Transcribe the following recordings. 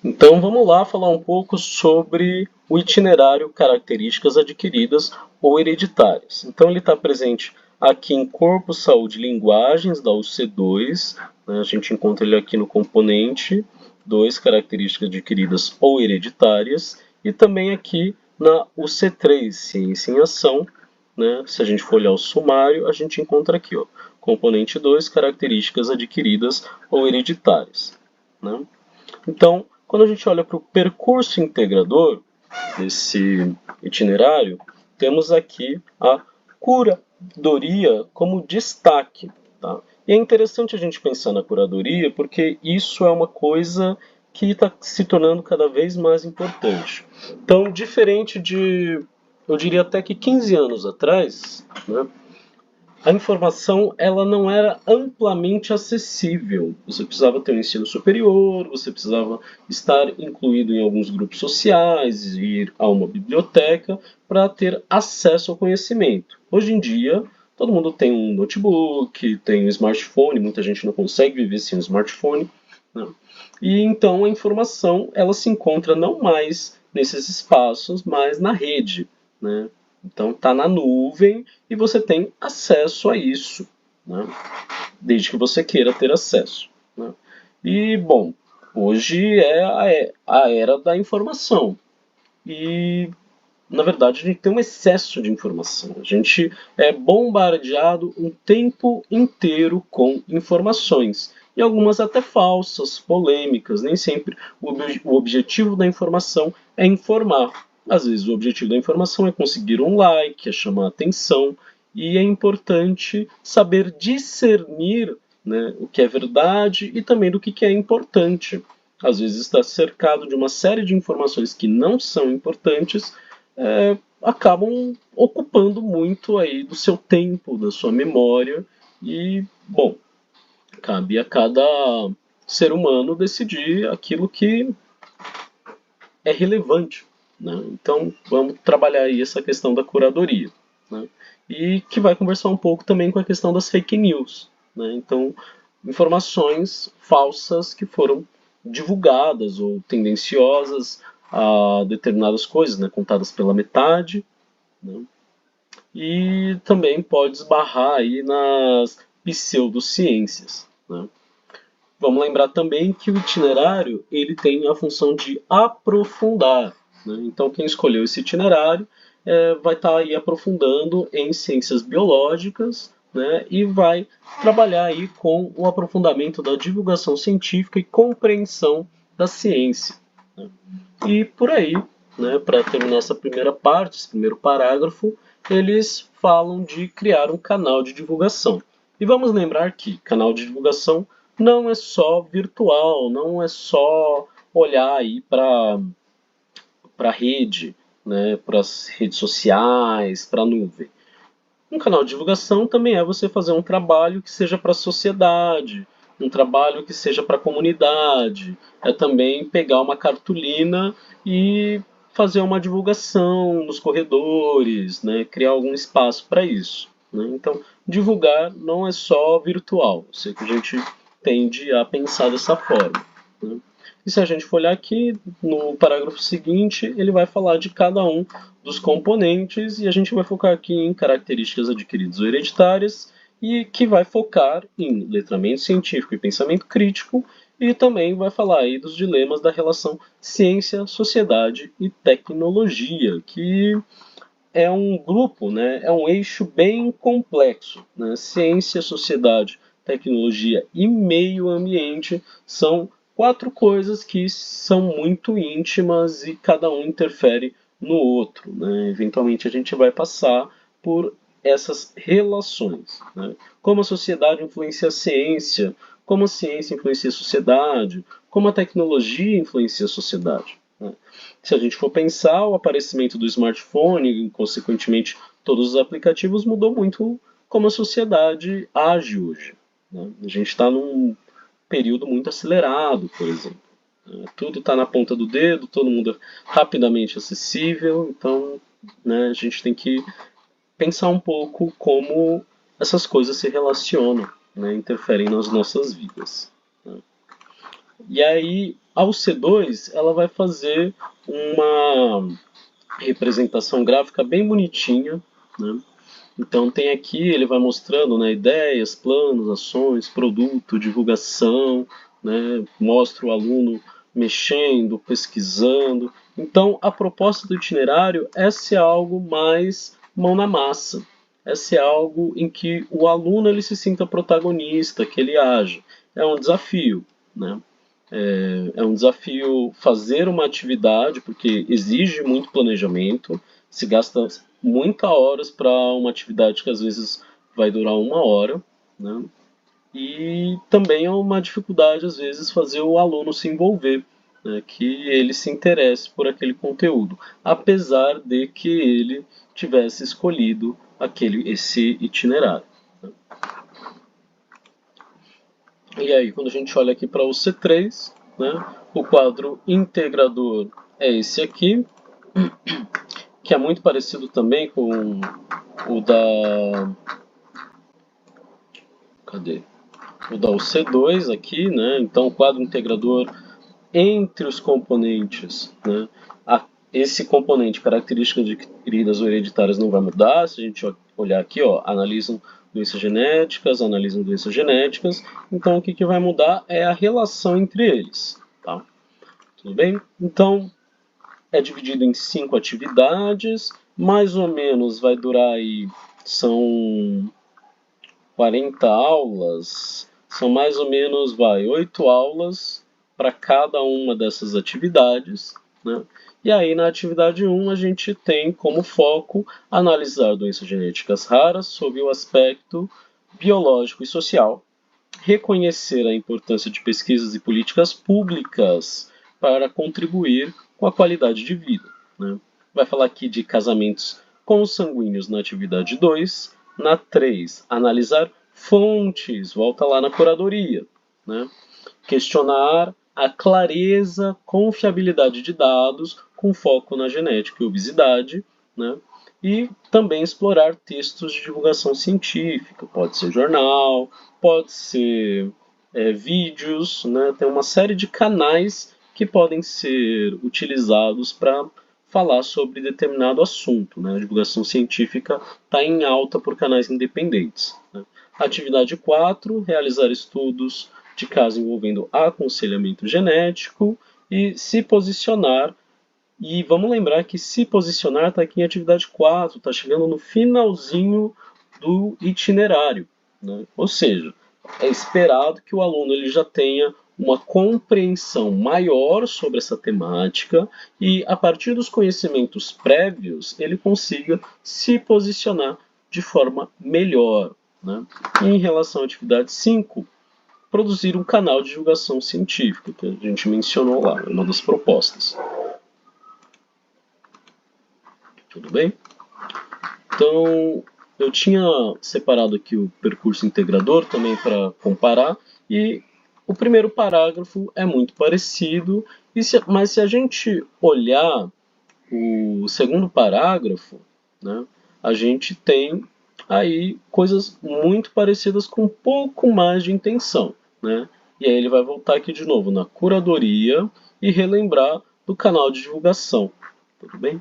Então vamos lá falar um pouco sobre o itinerário características adquiridas ou hereditárias. Então ele está presente aqui em Corpo, Saúde e Linguagens, da UC2. Né? A gente encontra ele aqui no componente 2, características adquiridas ou hereditárias. E também aqui na UC3, Ciência em Ação. Né? Se a gente for olhar o sumário, a gente encontra aqui, ó, componente 2, características adquiridas ou hereditárias. Né? Então, quando a gente olha para o percurso integrador desse itinerário, temos aqui a curadoria como destaque. Tá? E é interessante a gente pensar na curadoria porque isso é uma coisa que está se tornando cada vez mais importante. Então, diferente de, eu diria até que 15 anos atrás, né, a informação ela não era amplamente acessível. Você precisava ter um ensino superior, você precisava estar incluído em alguns grupos sociais, ir a uma biblioteca para ter acesso ao conhecimento. Hoje em dia, todo mundo tem um notebook, tem um smartphone, muita gente não consegue viver sem um smartphone. Né? E então a informação ela se encontra não mais nesses espaços, mas na rede. Né? Então está na nuvem e você tem acesso a isso, né? Desde que você queira ter acesso. Né? E, bom, hoje é a era da informação. E, na verdade, a gente tem um excesso de informação. A gente é bombardeado o tempo inteiro com informações. E algumas até falsas, polêmicas. Nem sempre o objetivo da informação é informar. Às vezes o objetivo da informação é conseguir um like, é chamar atenção. E é importante saber discernir, né, o que é verdade e também do que é importante. Às vezes está cercado de uma série de informações que não são importantes, acabam ocupando muito aí do seu tempo, da sua memória e, bom, cabe a cada ser humano decidir aquilo que é relevante. Né? Então, vamos trabalhar aí essa questão da curadoria. Né? E que vai conversar um pouco também com a questão das fake news. Né? Então, informações falsas que foram divulgadas ou tendenciosas a determinadas coisas, né? Contadas pela metade. Né? E também pode esbarrar aí nas pseudociências. Né? Vamos lembrar também que o itinerário ele tem a função de aprofundar. Né? Então, quem escolheu esse itinerário vai estar aí aprofundando em ciências biológicas, né? E vai trabalhar aí com o aprofundamento da divulgação científica e compreensão da ciência. Né? E por aí, né, para terminar essa primeira parte, esse primeiro parágrafo, eles falam de criar um canal de divulgação. E vamos lembrar que canal de divulgação não é só virtual, não é só olhar aí para a rede, né, para as redes sociais, para a nuvem. Um canal de divulgação também é você fazer um trabalho que seja para a sociedade, um trabalho que seja para a comunidade. É também pegar uma cartolina e fazer uma divulgação nos corredores, né? Criar algum espaço para isso. Né? Então, divulgar não é só virtual. Eu sei que a gente tende a pensar dessa forma. Né? E se a gente for olhar aqui, no parágrafo seguinte, ele vai falar de cada um dos componentes e a gente vai focar aqui em características adquiridas ou hereditárias e que vai focar em letramento científico e pensamento crítico e também vai falar aí dos dilemas da relação ciência, sociedade e tecnologia, que é um grupo, né, é um eixo bem complexo. Né? Ciência, sociedade, tecnologia e meio ambiente são quatro coisas que são muito íntimas e cada um interfere no outro. Né? Eventualmente a gente vai passar por essas relações. Né? Como a sociedade influencia a ciência, como a ciência influencia a sociedade, como a tecnologia influencia a sociedade. Né? Se a gente for pensar, o aparecimento do smartphone e, consequentemente, todos os aplicativos mudou muito como a sociedade age hoje. Né? A gente está num período muito acelerado, por exemplo. Tudo está na ponta do dedo, todo mundo é rapidamente acessível, então né, a gente tem que pensar um pouco como essas coisas se relacionam, né, interferem nas nossas vidas. Né? E aí, ao C2, ela vai fazer uma representação gráfica bem bonitinha, né? Então tem aqui, ele vai mostrando, né, ideias, planos, ações, produto, divulgação, né, mostra o aluno mexendo, pesquisando. Então a proposta do itinerário é ser algo mais mão na massa, é ser algo em que o aluno ele se sinta protagonista, que ele age. É um desafio, né? É um desafio fazer uma atividade, porque exige muito planejamento, se gasta muitas horas para uma atividade que às vezes vai durar uma hora, né? E também é uma dificuldade, às vezes, fazer o aluno se envolver, né? Que ele se interesse por aquele conteúdo, apesar de que ele tivesse escolhido esse itinerário. E aí, quando a gente olha aqui para o C3, né, o quadro integrador é esse aqui, que é muito parecido também com o da. Cadê? O da UC2 aqui, né? Então, o quadro integrador entre os componentes, né? Esse componente, características adquiridas ou hereditárias, não vai mudar. Se a gente olhar aqui, ó, analisam doenças genéticas. Então, o que vai mudar é a relação entre eles, tá? Tudo bem? Então, é dividido em 5 atividades, mais ou menos vai durar aí, são 40 aulas, são mais ou menos, 8 aulas para cada uma dessas atividades, né? E aí na atividade 1 a gente tem como foco analisar doenças genéticas raras sob o aspecto biológico e social, reconhecer a importância de pesquisas e políticas públicas para contribuir com a qualidade de vida, né? Vai falar aqui de casamentos consanguíneos na atividade 2. Na 3, analisar fontes, volta lá na curadoria, né? Questionar a clareza, confiabilidade de dados com foco na genética e obesidade, né? E também explorar textos de divulgação científica, pode ser jornal, pode ser vídeos, né? Tem uma série de canais que podem ser utilizados para falar sobre determinado assunto, né? A divulgação científica está em alta por canais independentes, né? Atividade 4, realizar estudos de caso envolvendo aconselhamento genético e se posicionar. E vamos lembrar que se posicionar está aqui em atividade 4, está chegando no finalzinho do itinerário, né? Ou seja, é esperado que o aluno ele já tenha uma compreensão maior sobre essa temática e, a partir dos conhecimentos prévios, ele consiga se posicionar de forma melhor, né? E em relação à atividade 5, produzir um canal de divulgação científica, que a gente mencionou lá, é uma das propostas. Tudo bem? Então, eu tinha separado aqui o percurso integrador também para comparar, e o primeiro parágrafo é muito parecido, mas se a gente olhar o segundo parágrafo, né, a gente tem aí coisas muito parecidas com um pouco mais de intenção, né? E aí ele vai voltar aqui de novo na curadoria e relembrar do canal de divulgação. Tudo bem?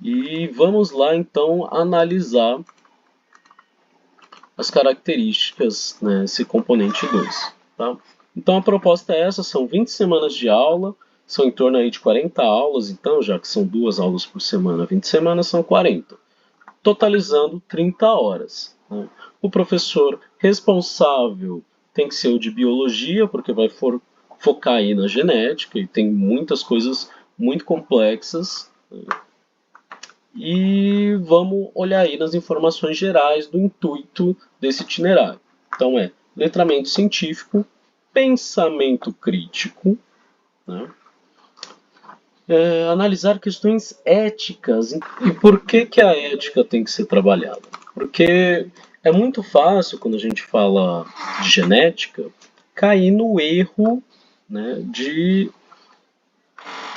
E vamos lá então analisar as características, né, desse componente 2. Tá? Então a proposta é essa, são 20 semanas de aula, são em torno aí de 40 aulas, então já que são 2 aulas por semana, 20 semanas são 40, totalizando 30 horas. Né? O professor responsável tem que ser o de biologia, porque vai focar aí na genética, e tem muitas coisas muito complexas, né? E vamos olhar aí nas informações gerais do intuito desse itinerário. Então é letramento científico, pensamento crítico, né? Analisar questões éticas. E por que a ética tem que ser trabalhada? Porque é muito fácil, quando a gente fala de genética, cair no erro, né, de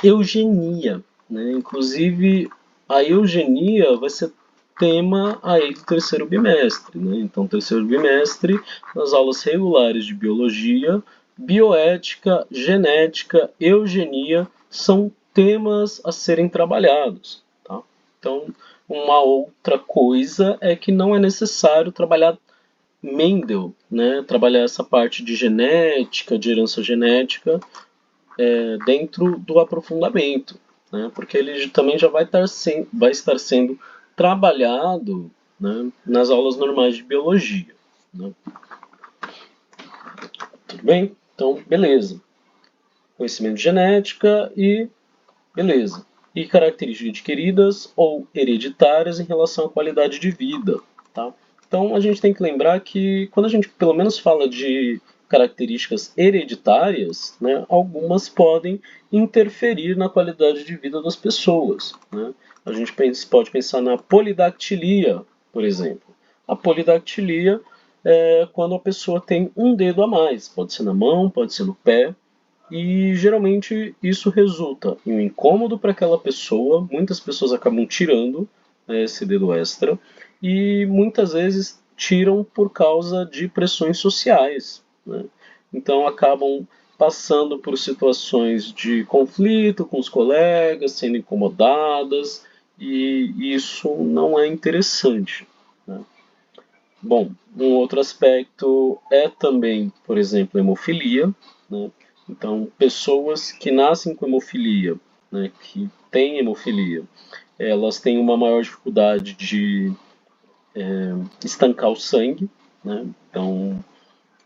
eugenia, né? Inclusive, a eugenia vai ser tema aí do terceiro bimestre, né? Então, terceiro bimestre, nas aulas regulares de biologia, bioética, genética, eugenia são temas a serem trabalhados, tá? Então, uma outra coisa é que não é necessário trabalhar Mendel, né? Trabalhar essa parte de genética, de herança genética, dentro do aprofundamento, né? Porque ele também já vai estar sendo trabalhado, né, nas aulas normais de biologia, né? Tudo bem? Então, beleza. Conhecimento de genética e beleza. E características adquiridas ou hereditárias em relação à qualidade de vida, tá? Então, a gente tem que lembrar que quando a gente pelo menos fala de características hereditárias, né, algumas podem interferir na qualidade de vida das pessoas, né? A gente pode pensar na polidactilia, por exemplo. A polidactilia é quando a pessoa tem um dedo a mais, pode ser na mão, pode ser no pé, e geralmente isso resulta em um incômodo para aquela pessoa. Muitas pessoas acabam tirando, né, esse dedo extra, e muitas vezes tiram por causa de pressões sociais, né? Então acabam passando por situações de conflito com os colegas, sendo incomodadas, e isso não é interessante, né? Bom, um outro aspecto é também, por exemplo, hemofilia, né? Então, pessoas que nascem com hemofilia, né, que têm hemofilia, elas têm uma maior dificuldade de estancar o sangue, né? Então,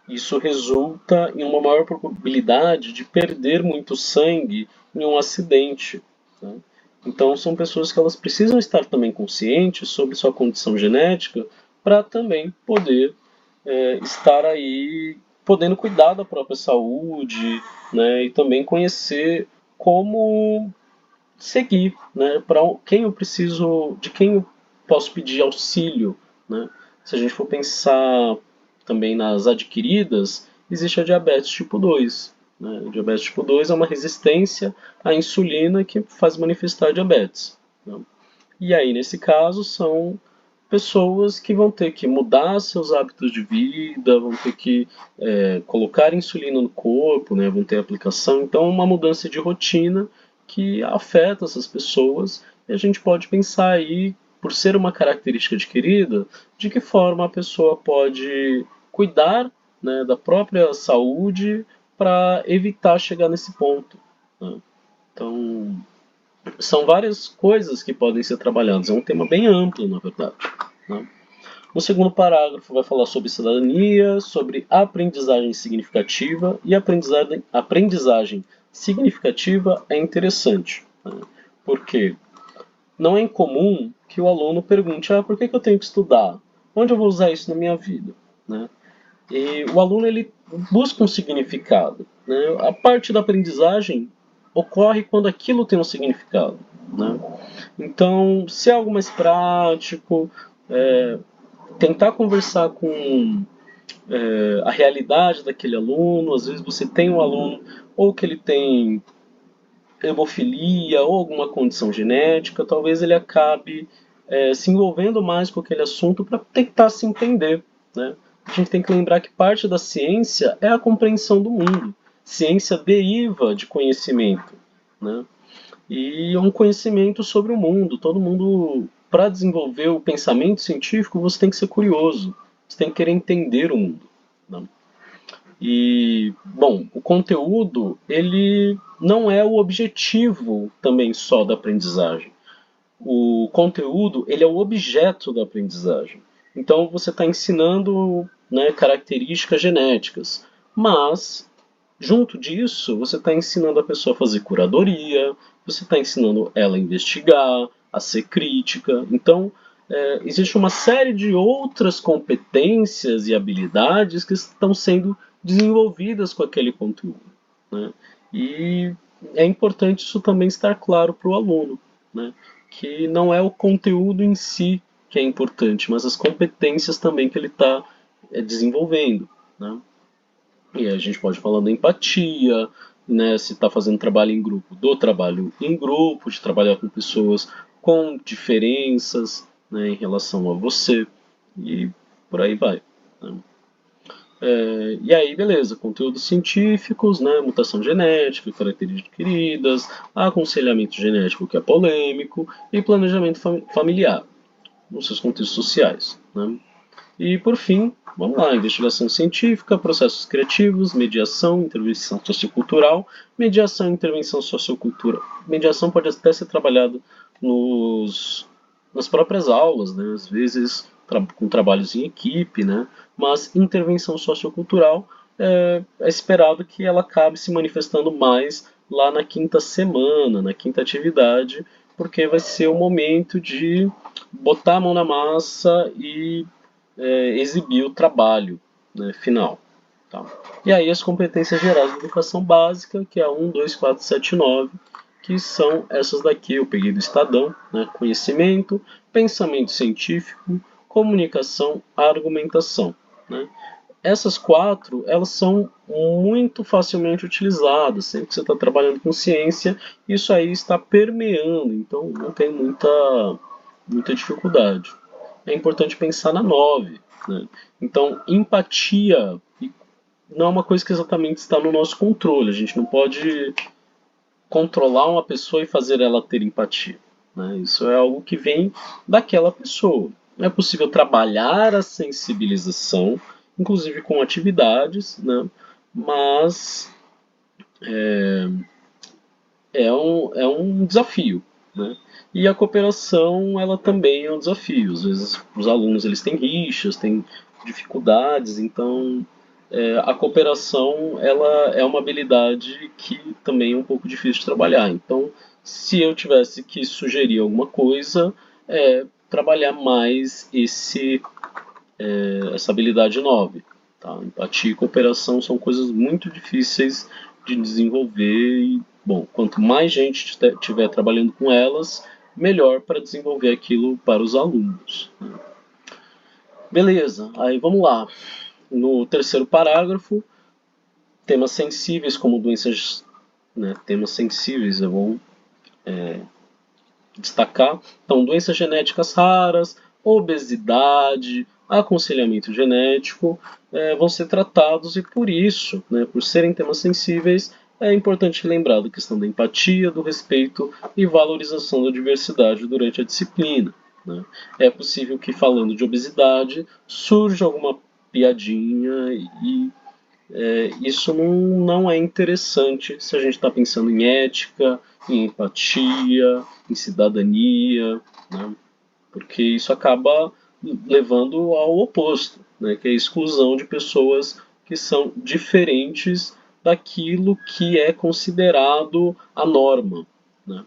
isso resulta em uma maior probabilidade de perder muito sangue em um acidente, né? Então, são pessoas que elas precisam estar também conscientes sobre sua condição genética para também poder estar aí podendo cuidar da própria saúde, né, e também conhecer como seguir, né, para quem eu preciso, de quem eu posso pedir auxílio, né? Se a gente for pensar também nas adquiridas, existe a diabetes tipo 2. Né? A diabetes tipo 2 é uma resistência à insulina que faz manifestar diabetes, né? E aí, nesse caso, são pessoas que vão ter que mudar seus hábitos de vida, vão ter que colocar insulina no corpo, né, vão ter aplicação. Então, uma mudança de rotina que afeta essas pessoas. E a gente pode pensar aí, por ser uma característica adquirida, de que forma a pessoa pode cuidar, né, da própria saúde para evitar chegar nesse ponto, né? Então, são várias coisas que podem ser trabalhadas. É um tema bem amplo, na verdade, né? O segundo parágrafo vai falar sobre cidadania, sobre aprendizagem significativa, e aprendizagem significativa é interessante, né? Porque não é incomum que o aluno pergunte: por que eu tenho que estudar? Onde eu vou usar isso na minha vida? Né? E o aluno ele busca um significado, né? A parte da aprendizagem ocorre quando aquilo tem um significado, né? Então, se é algo mais prático, tentar conversar com a realidade daquele aluno. Às vezes você tem um aluno ou que ele tem hemofilia ou alguma condição genética, talvez ele acabe se envolvendo mais com aquele assunto para tentar se entender, né? A gente tem que lembrar que parte da ciência é a compreensão do mundo. Ciência deriva de conhecimento, né? E é um conhecimento sobre o mundo. Todo mundo, para desenvolver o pensamento científico, você tem que ser curioso, você tem que querer entender o mundo, né? E, bom, o conteúdo, ele não é o objetivo também só da aprendizagem. O conteúdo, ele é o objeto da aprendizagem. Então, você está ensinando, né, características genéticas, mas junto disso, você está ensinando a pessoa a fazer curadoria, você está ensinando ela a investigar, a ser crítica. Então, existe uma série de outras competências e habilidades que estão sendo desenvolvidas com aquele conteúdo, né? E é importante isso também estar claro para o aluno, né? Que não é o conteúdo em si que é importante, mas as competências também que ele está desenvolvendo, né? E a gente pode falar da empatia, né, se está fazendo trabalho em grupo, do trabalho em grupo, de trabalhar com pessoas com diferenças, né, em relação a você, e por aí vai. Né? E aí, beleza, conteúdos científicos, né, mutação genética, características adquiridas, aconselhamento genético que é polêmico e planejamento familiar nos seus contextos sociais. Né? E por fim, vamos lá, investigação científica, processos criativos, mediação, intervenção sociocultural, mediação e intervenção sociocultural. Mediação pode até ser trabalhado nas próprias aulas, né? Às vezes com trabalhos em equipe, né? Mas intervenção sociocultural é esperado que ela acabe se manifestando mais lá na quinta semana, na quinta atividade, porque vai ser o momento de botar a mão na massa e exibir o trabalho, né, final. Tá? E aí as competências gerais da educação básica, que é a 1, 2, 4, 7 9, que são essas daqui, eu peguei do Estadão, né, conhecimento, pensamento científico, comunicação, argumentação. Né? Essas quatro, elas são muito facilmente utilizadas, sempre que você está trabalhando com ciência, isso aí está permeando, então não tem muita dificuldade. É importante pensar na 9. Né? Então, empatia não é uma coisa que exatamente está no nosso controle. A gente não pode controlar uma pessoa e fazer ela ter empatia. Né? Isso é algo que vem daquela pessoa. É possível trabalhar a sensibilização, inclusive com atividades, né? Mas é um desafio. Né? E a cooperação, ela também é um desafio. Às vezes os alunos eles têm rixas, têm dificuldades, então a cooperação ela é uma habilidade que também é um pouco difícil de trabalhar. Então, se eu tivesse que sugerir alguma coisa, trabalhar mais essa habilidade 9. Tá? Empatia e cooperação são coisas muito difíceis de desenvolver e, bom, quanto mais gente estiver trabalhando com elas, melhor para desenvolver aquilo para os alunos. Né? Beleza, aí vamos lá. No terceiro parágrafo, temas sensíveis como doenças, né, temas sensíveis eu vou destacar. Então, doenças genéticas raras, obesidade, aconselhamento genético vão ser tratados e por isso, né, por serem temas sensíveis, é importante lembrar da questão da empatia, do respeito e valorização da diversidade durante a disciplina. Né? É possível que falando de obesidade surja alguma piadinha e isso não é interessante se a gente está pensando em ética, em empatia, em cidadania, né? Porque isso acaba levando ao oposto, né? Que é a exclusão de pessoas que são diferentes daquilo que é considerado a norma. Né?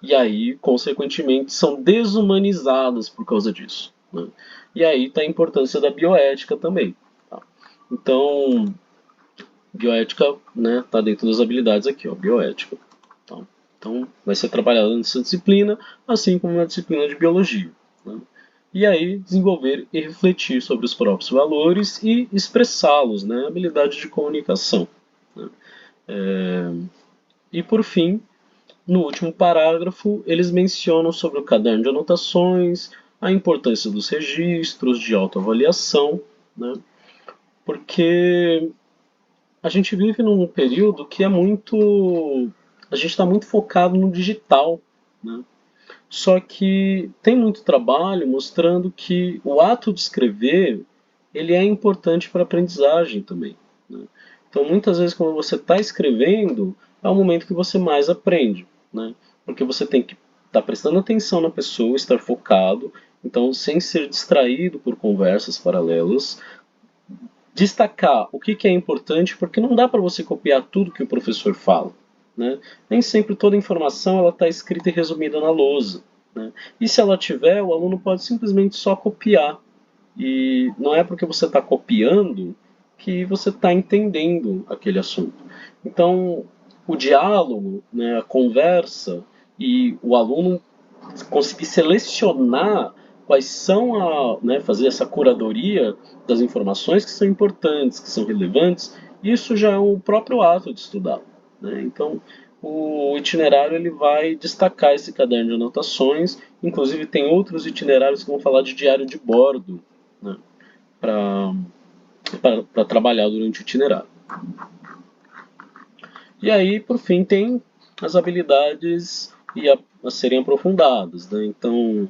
E aí, consequentemente, são desumanizadas por causa disso. Né? E aí está a importância da bioética também. Tá? Então, bioética, né, tá dentro das habilidades aqui, ó, bioética. Tá? Então, vai ser trabalhado nessa disciplina, assim como na disciplina de biologia. Né? E aí, desenvolver e refletir sobre os próprios valores e expressá-los, né, habilidade de comunicação. Né? E por fim, no último parágrafo, eles mencionam sobre o caderno de anotações, a importância dos registros de autoavaliação, né? Porque a gente vive num período que é muito. A gente está muito focado no digital. Né? Só que tem muito trabalho mostrando que o ato de escrever ele é importante para a aprendizagem também. Né? Então, muitas vezes, quando você está escrevendo, é o momento que você mais aprende. Né? Porque você tem que estar prestando atenção na pessoa, estar focado, então, sem ser distraído por conversas paralelas, destacar o que é importante, porque não dá para você copiar tudo que o professor fala. Né? Nem sempre toda informação está escrita e resumida na lousa. Né? E se ela tiver, o aluno pode simplesmente só copiar. E não é porque você está copiando que você está entendendo aquele assunto. Então, o diálogo, né, a conversa e o aluno conseguir selecionar quais são né, fazer essa curadoria das informações que são importantes, que são relevantes, isso já é o próprio ato de estudar. Né? Então, o itinerário ele vai destacar esse caderno de anotações. Inclusive tem outros itinerários que vão falar de diário de bordo, né, para trabalhar durante o itinerário. E aí, por fim, tem as habilidades a serem aprofundadas, né? Então,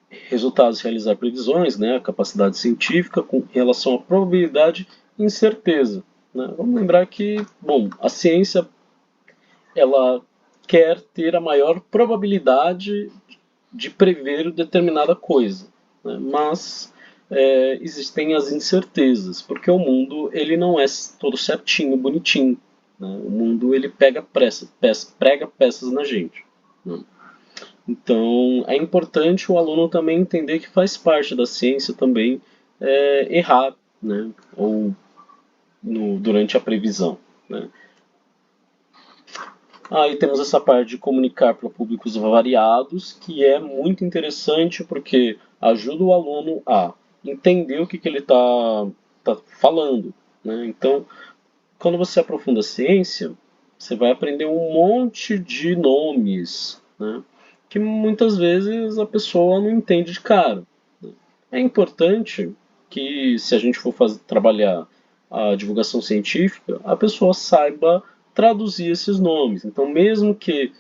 resultados, realizar previsões, né? A capacidade científica com relação à probabilidade e incerteza, né? Vamos lembrar que, bom, a ciência ela quer ter a maior probabilidade de prever determinada coisa, né? Mas existem as incertezas, porque o mundo ele não é todo certinho, bonitinho, né? O mundo ele prega peças na gente, né? Então é importante o aluno também entender que faz parte da ciência também errar, né? Ou durante a previsão, né? Aí temos essa parte de comunicar para públicos variados, que é muito interessante porque ajuda o aluno a entender o que ele tá falando, né? Então, quando você aprofunda a ciência, você vai aprender um monte de nomes, né? Que muitas vezes a pessoa não entende de cara. É importante que, se a gente for trabalhar a divulgação científica, a pessoa saiba traduzir esses nomes. Então, mesmo que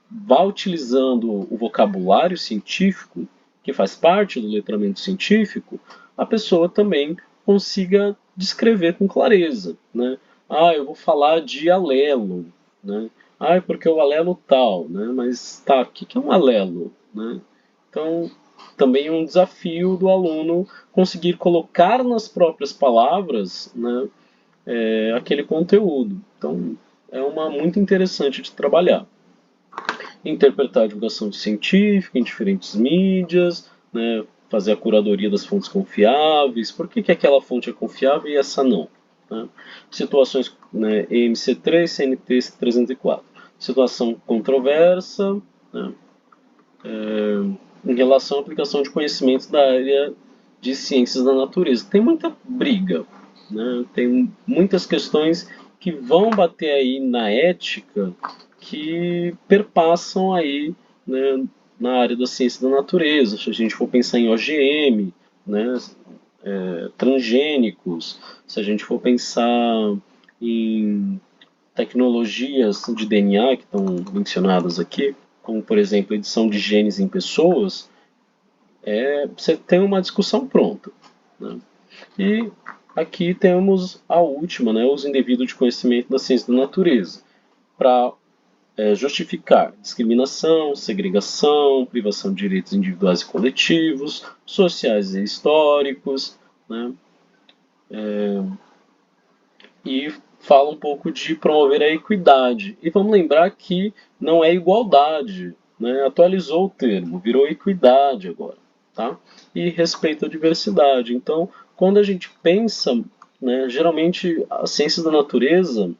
vá utilizando o vocabulário científico, que faz parte do letramento científico, a pessoa também consiga descrever com clareza, né? Ah, eu vou falar de alelo, né? Ah, é porque o alelo tal, né? Mas tá, o que é um alelo, né? Então, também é um desafio do aluno conseguir colocar nas próprias palavras, né, aquele conteúdo. Então, é uma muito interessante de trabalhar. Interpretar a divulgação científica em diferentes mídias, né, fazer a curadoria das fontes confiáveis. Por que aquela fonte é confiável e essa não? Né? Situações, né, EMC3, CNT 304. Situação controversa, né, em relação à aplicação de conhecimentos da área de ciências da natureza. Tem muita briga, né? Tem muitas questões que vão bater aí na ética que perpassam aí, né, na área da ciência da natureza. Se a gente for pensar em OGM, né, transgênicos, se a gente for pensar em tecnologias de DNA que estão mencionadas aqui, como por exemplo edição de genes em pessoas, você tem uma discussão pronta, né? E aqui temos a última, né, uso indevido de conhecimento da ciência da natureza, para justificar discriminação, segregação, privação de direitos individuais e coletivos, sociais e históricos, né? E fala um pouco de promover a equidade. E vamos lembrar que não é igualdade, né? Atualizou o termo, virou equidade agora, tá? E respeito à diversidade. Então, quando a gente pensa, né, geralmente as ciências da natureza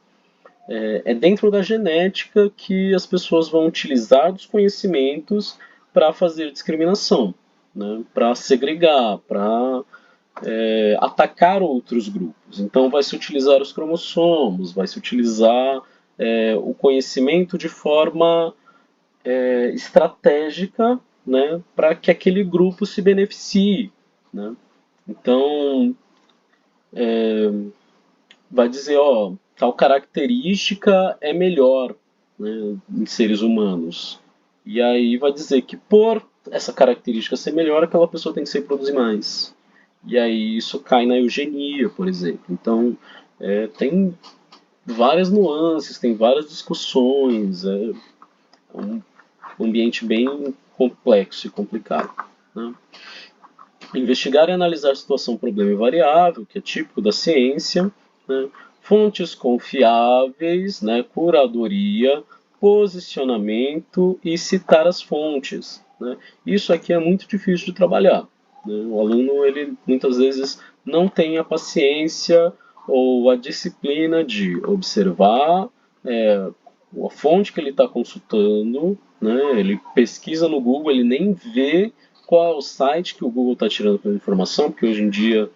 é dentro da genética que as pessoas vão utilizar dos conhecimentos para fazer discriminação, né? Para segregar, para atacar outros grupos. Então, vai se utilizar os cromossomos, vai se utilizar o conhecimento de forma estratégica, né, para que aquele grupo se beneficie, né? Então, vai dizer, ó, tal característica é melhor, né, em seres humanos. E aí vai dizer que por essa característica ser melhor, aquela pessoa tem que se reproduzir mais. E aí isso cai na eugenia, por exemplo. Então, tem várias nuances, tem várias discussões, um ambiente bem complexo e complicado, né? Investigar e analisar a situação, problema e variável, que é típico da ciência, né? Fontes confiáveis, né? Curadoria, posicionamento e citar as fontes, né? Isso aqui é muito difícil de trabalhar, né? O aluno ele muitas vezes não tem a paciência ou a disciplina de observar a fonte que ele está consultando, né? Ele pesquisa no Google, ele nem vê qual é o site que o Google está tirando a informação, porque hoje em dia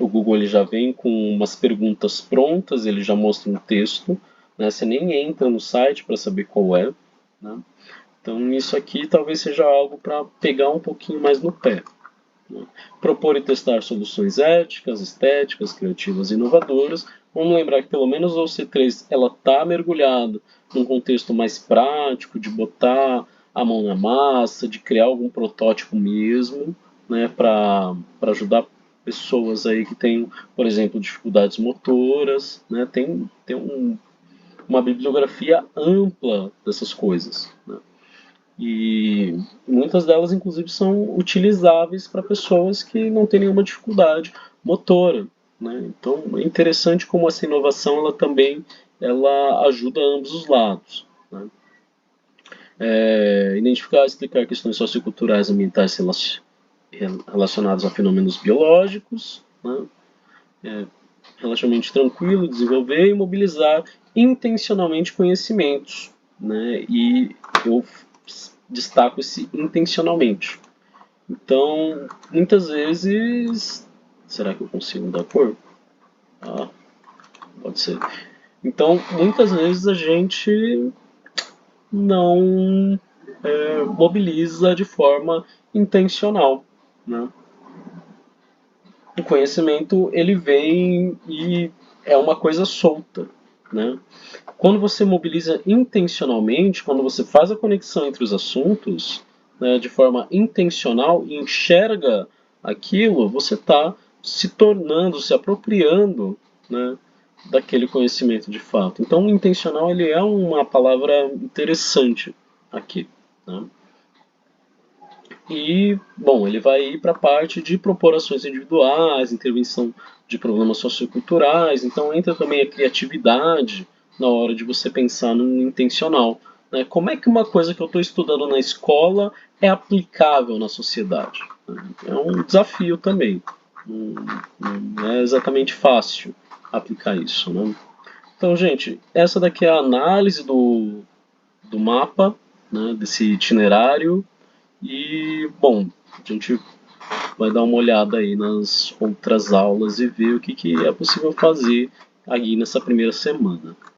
o Google ele já vem com umas perguntas prontas, ele já mostra um texto, né? Você nem entra no site para saber qual é, né? Então isso aqui talvez seja algo para pegar um pouquinho mais no pé, né? Propor e testar soluções éticas, estéticas, criativas e inovadoras. Vamos lembrar que pelo menos a OC3 ela está mergulhada num contexto mais prático, de botar a mão na massa, de criar algum protótipo mesmo, né, para ajudar pessoas aí que têm, por exemplo, dificuldades motoras, né, uma bibliografia ampla dessas coisas, né? E muitas delas, inclusive, são utilizáveis para pessoas que não têm nenhuma dificuldade motora, né? Então, é interessante como essa inovação ela também ela ajuda ambos os lados, né? Identificar e explicar questões socioculturais e ambientais relacionadas a fenômenos biológicos, né? Relativamente tranquilo, desenvolver e mobilizar intencionalmente conhecimentos, né? E eu destaco esse intencionalmente. Então, muitas vezes, será que eu consigo dar cor? Ah, pode ser. Então, muitas vezes a gente não mobiliza de forma intencional, né? O conhecimento ele vem e é uma coisa solta, né? Quando você mobiliza intencionalmente, quando você faz a conexão entre os assuntos, né, de forma intencional e enxerga aquilo, você está se tornando, se apropriando, né, daquele conhecimento de fato. Então, o intencional ele é uma palavra interessante aqui, né? E, bom, ele vai ir para a parte de propor ações individuais, intervenção de problemas socioculturais, então entra também a criatividade na hora de você pensar no intencional, né? Como é que uma coisa que eu estou estudando na escola é aplicável na sociedade? É um desafio também, não é exatamente fácil aplicar isso, né? Então, gente, essa daqui é a análise do mapa, né, desse itinerário e, bom, a gente vai dar uma olhada aí nas outras aulas e ver o que é possível fazer aí nessa primeira semana.